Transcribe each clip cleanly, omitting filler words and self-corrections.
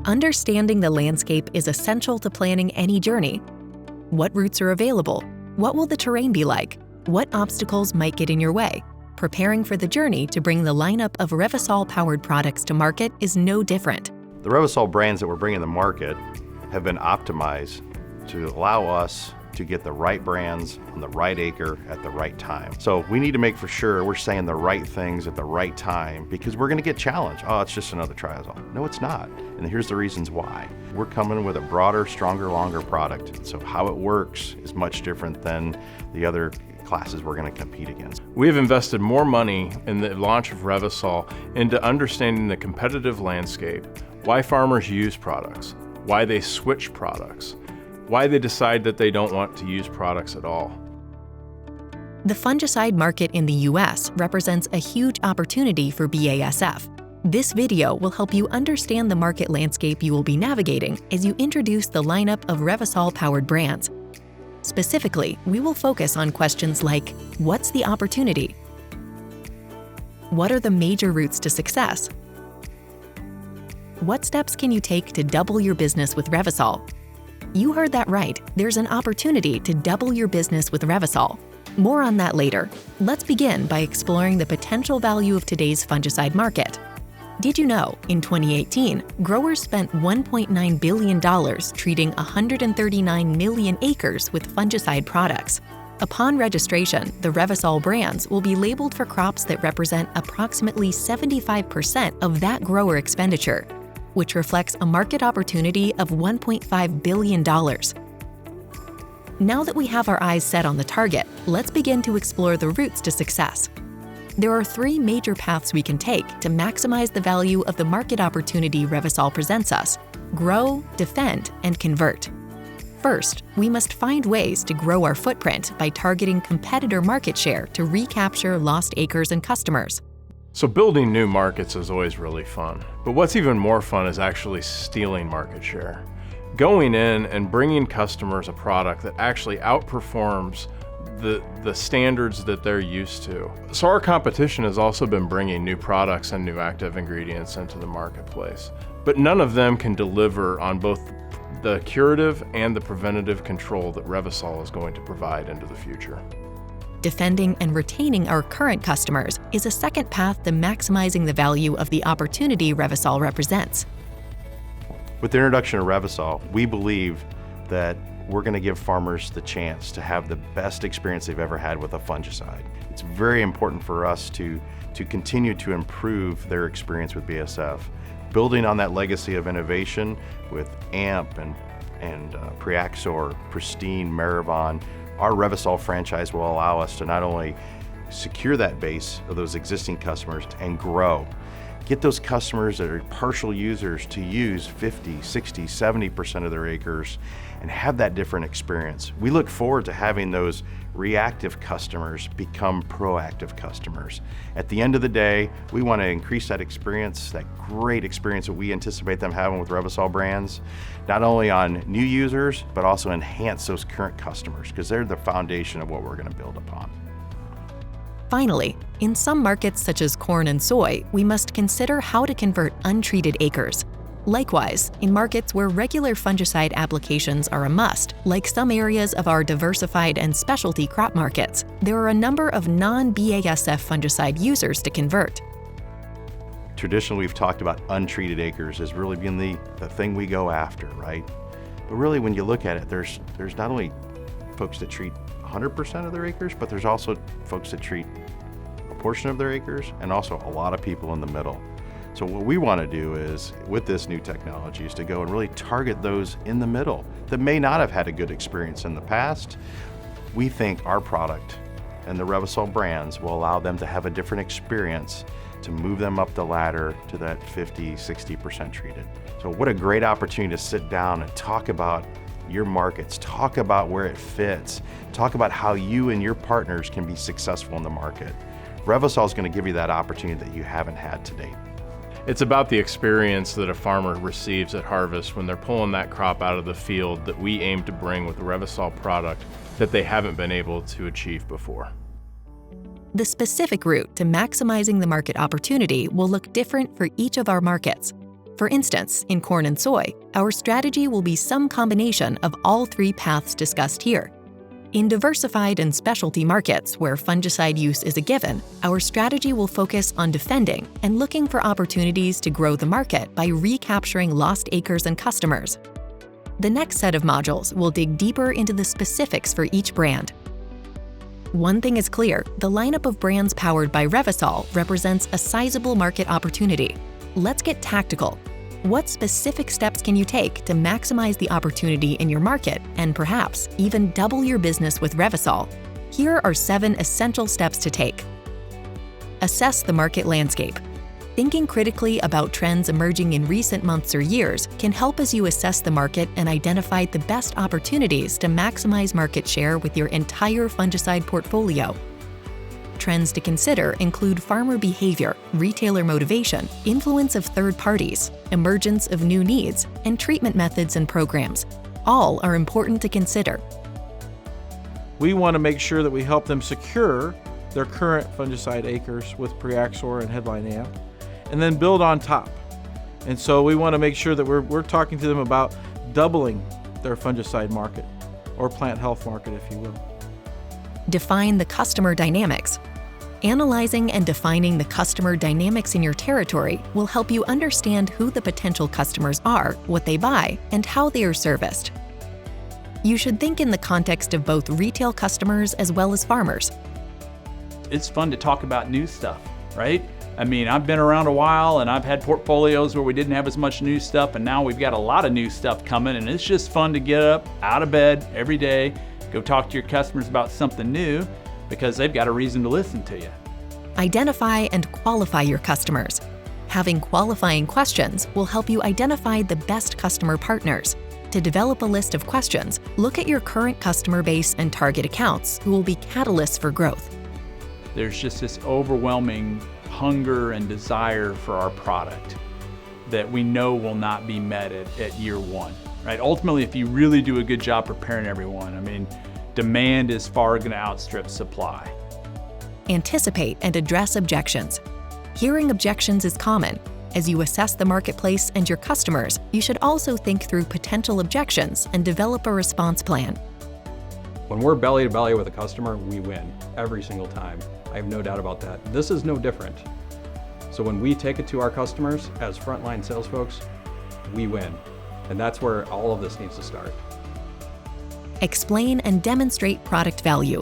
Understanding the landscape is essential to planning any journey. What routes are available? What will the terrain be like? What obstacles might get in your way? Preparing for the journey to bring the lineup of Revysol-powered products to market is no different. The Revysol brands that we're bringing to market have been optimized to allow us to get the right brands on the right acre at the right time. So we need to make for sure we're saying the right things at the right time, because we're gonna get challenged. Oh, it's just another triazole. No, it's not. And here's the reasons why. We're coming with a broader, stronger, longer product. So how it works is much different than the other classes we're going to compete against. We have invested more money in the launch of Revysol into understanding the competitive landscape, why farmers use products, why they switch products, why they decide that they don't want to use products at all. The fungicide market in the US represents a huge opportunity for BASF. This video will help you understand the market landscape you will be navigating as you introduce the lineup of Revysol-powered brands. Specifically, we will focus on questions like, what's the opportunity? What are the major routes to success? What steps can you take to double your business with Revysol? You heard that right, there's an opportunity to double your business with Revysol. More on that later. Let's begin by exploring the potential value of today's fungicide market. Did you know, in 2018, growers spent $1.9 billion treating 139 million acres with fungicide products? Upon registration, the Revysol brands will be labeled for crops that represent approximately 75% of that grower expenditure, which reflects a market opportunity of $1.5 billion. Now that we have our eyes set on the target, let's begin to explore the routes to success. There are three major paths we can take to maximize the value of the market opportunity Revysol presents us: grow, defend, and convert. First, we must find ways to grow our footprint by targeting competitor market share to recapture lost acres and customers. So building new markets is always really fun, but what's even more fun is actually stealing market share. Going in and bringing customers a product that actually outperforms the standards that they're used to. So our competition has also been bringing new products and new active ingredients into the marketplace, but none of them can deliver on both the curative and the preventative control that Revysol is going to provide into the future. Defending and retaining our current customers is a second path to maximizing the value of the opportunity Revysol represents. With the introduction of Revysol, we believe that we're going to give farmers the chance to have the best experience they've ever had with a fungicide. It's very important for us to continue to improve their experience with BASF, building on that legacy of innovation with AMP and Preaxor, Pristine, Maribon. Our Revysol franchise will allow us to not only secure that base of those existing customers and grow, get those customers that are partial users to use 50, 60, 70% of their acres and have that different experience. We look forward to having those reactive customers become proactive customers. At the end of the day, we want to increase that experience, that great experience that we anticipate them having with Revysol brands, not only on new users, but also enhance those current customers, because they're the foundation of what we're going to build upon. Finally, in some markets such as corn and soy, we must consider how to convert untreated acres. Likewise, in markets where regular fungicide applications are a must, like some areas of our diversified and specialty crop markets, there are a number of non-BASF fungicide users to convert. Traditionally, we've talked about untreated acres as really being the thing we go after, right? But really, when you look at it, there's not only folks that treat 100% of their acres, but there's also folks that treat a portion of their acres, and also a lot of people in the middle. So what we want to do is, with this new technology, is to go and really target those in the middle that may not have had a good experience in the past. We think our product and the Revysol brands will allow them to have a different experience to move them up the ladder to that 50, 60% treated. So what a great opportunity to sit down and talk about your markets, talk about where it fits, talk about how you and your partners can be successful in the market. Revysol is going to give you that opportunity that you haven't had to date. It's about the experience that a farmer receives at harvest when they're pulling that crop out of the field that we aim to bring with the Revysol product that they haven't been able to achieve before. The specific route to maximizing the market opportunity will look different for each of our markets. For instance, in corn and soy, our strategy will be some combination of all three paths discussed here. In diversified and specialty markets where fungicide use is a given, our strategy will focus on defending and looking for opportunities to grow the market by recapturing lost acres and customers. The next set of modules will dig deeper into the specifics for each brand. One thing is clear, the lineup of brands powered by Revysol represents a sizable market opportunity. Let's get tactical. What specific steps can you take to maximize the opportunity in your market and perhaps even double your business with Revysol? Here are 7 essential steps to take. Assess the market landscape. Thinking critically about trends emerging in recent months or years can help as you assess the market and identify the best opportunities to maximize market share with your entire fungicide portfolio. Trends to consider include farmer behavior, retailer motivation, influence of third parties, emergence of new needs, and treatment methods and programs. All are important to consider. We want to make sure that we help them secure their current fungicide acres with Preaxor and Headline Amp, and then build on top. And so we want to make sure that we're talking to them about doubling their fungicide market, or plant health market, if you will. Define the customer dynamics. Analyzing and defining the customer dynamics in your territory will help you understand who the potential customers are, what they buy, and how they are serviced. You should think in the context of both retail customers as well as farmers. It's fun to talk about new stuff, right? I mean, I've been around a while and I've had portfolios where we didn't have as much new stuff, and now we've got a lot of new stuff coming, and it's just fun to get up out of bed every day, go talk to your customers about something new, because they've got a reason to listen to you. Identify and qualify your customers. Having qualifying questions will help you identify the best customer partners. To develop a list of questions, look at your current customer base and target accounts who will be catalysts for growth. There's just this overwhelming hunger and desire for our product that we know will not be met at year one, right? Ultimately, if you really do a good job preparing everyone, I mean, demand is far going to outstrip supply. Anticipate and address objections. Hearing objections is common. As you assess the marketplace and your customers, you should also think through potential objections and develop a response plan. When we're belly to belly with a customer, we win every single time. I have no doubt about that. This is no different. So when we take it to our customers as frontline sales folks, we win. And that's where all of this needs to start. Explain and demonstrate product value.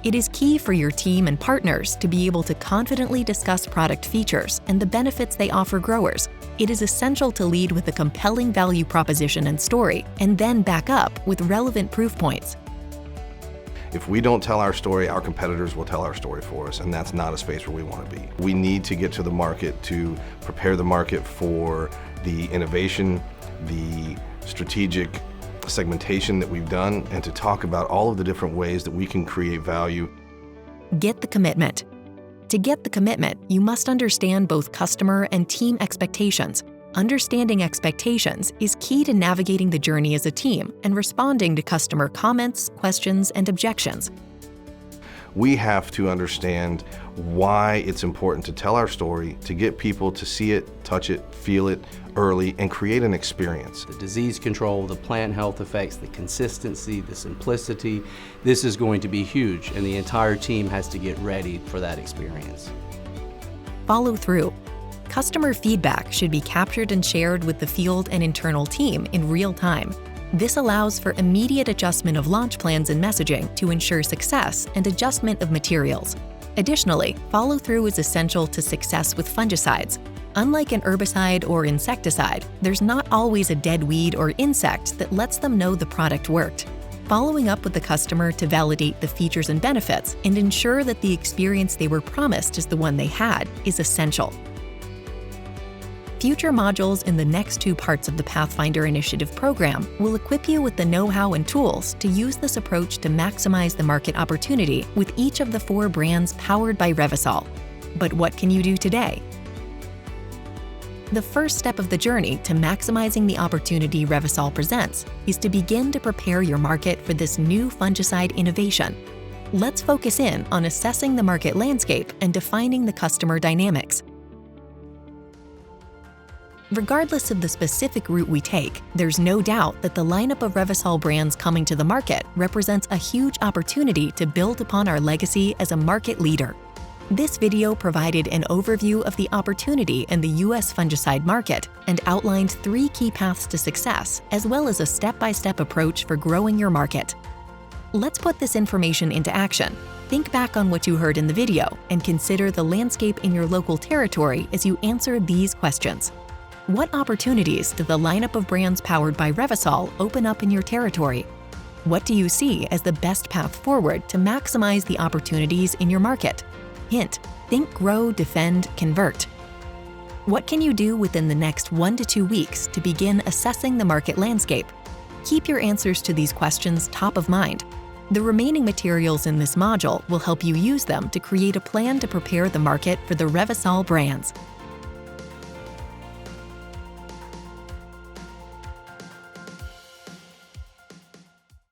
It is key for your team and partners to be able to confidently discuss product features and the benefits they offer growers. It is essential to lead with a compelling value proposition and story, and then back up with relevant proof points. If we don't tell our story, our competitors will tell our story for us, and that's not a space where we want to be. We need to get to the market to prepare the market for the innovation, the strategic segmentation that we've done, and to talk about all of the different ways that we can create value. Get the commitment. To get the commitment, you must understand both customer and team expectations. Understanding expectations is key to navigating the journey as a team and responding to customer comments, questions, and objections. We have to understand why it's important to tell our story, to get people to see it, touch it, feel it early, and create an experience. The disease control, the plant health effects, the consistency, the simplicity, this is going to be huge, and the entire team has to get ready for that experience. Follow through. Customer feedback should be captured and shared with the field and internal team in real time. This allows for immediate adjustment of launch plans and messaging to ensure success and adjustment of materials. Additionally, follow-through is essential to success with fungicides. Unlike an herbicide or insecticide, there's not always a dead weed or insect that lets them know the product worked. Following up with the customer to validate the features and benefits and ensure that the experience they were promised is the one they had is essential. Future modules in the next 2 parts of the Pathfinder Initiative program will equip you with the know-how and tools to use this approach to maximize the market opportunity with each of the 4 brands powered by Revysol. But what can you do today? The first step of the journey to maximizing the opportunity Revysol presents is to begin to prepare your market for this new fungicide innovation. Let's focus in on assessing the market landscape and defining the customer dynamics. Regardless of the specific route we take, there's no doubt that the lineup of Revysol brands coming to the market represents a huge opportunity to build upon our legacy as a market leader. This video provided an overview of the opportunity in the U.S. fungicide market and outlined 3 key paths to success, as well as a step-by-step approach for growing your market. Let's put this information into action. Think back on what you heard in the video and consider the landscape in your local territory as you answer these questions. What opportunities do the lineup of brands powered by Revysol open up in your territory? What do you see as the best path forward to maximize the opportunities in your market? Hint: think, grow, defend, convert. What can you do within the next 1 to 2 weeks to begin assessing the market landscape? Keep your answers to these questions top of mind. The remaining materials in this module will help you use them to create a plan to prepare the market for the Revysol brands.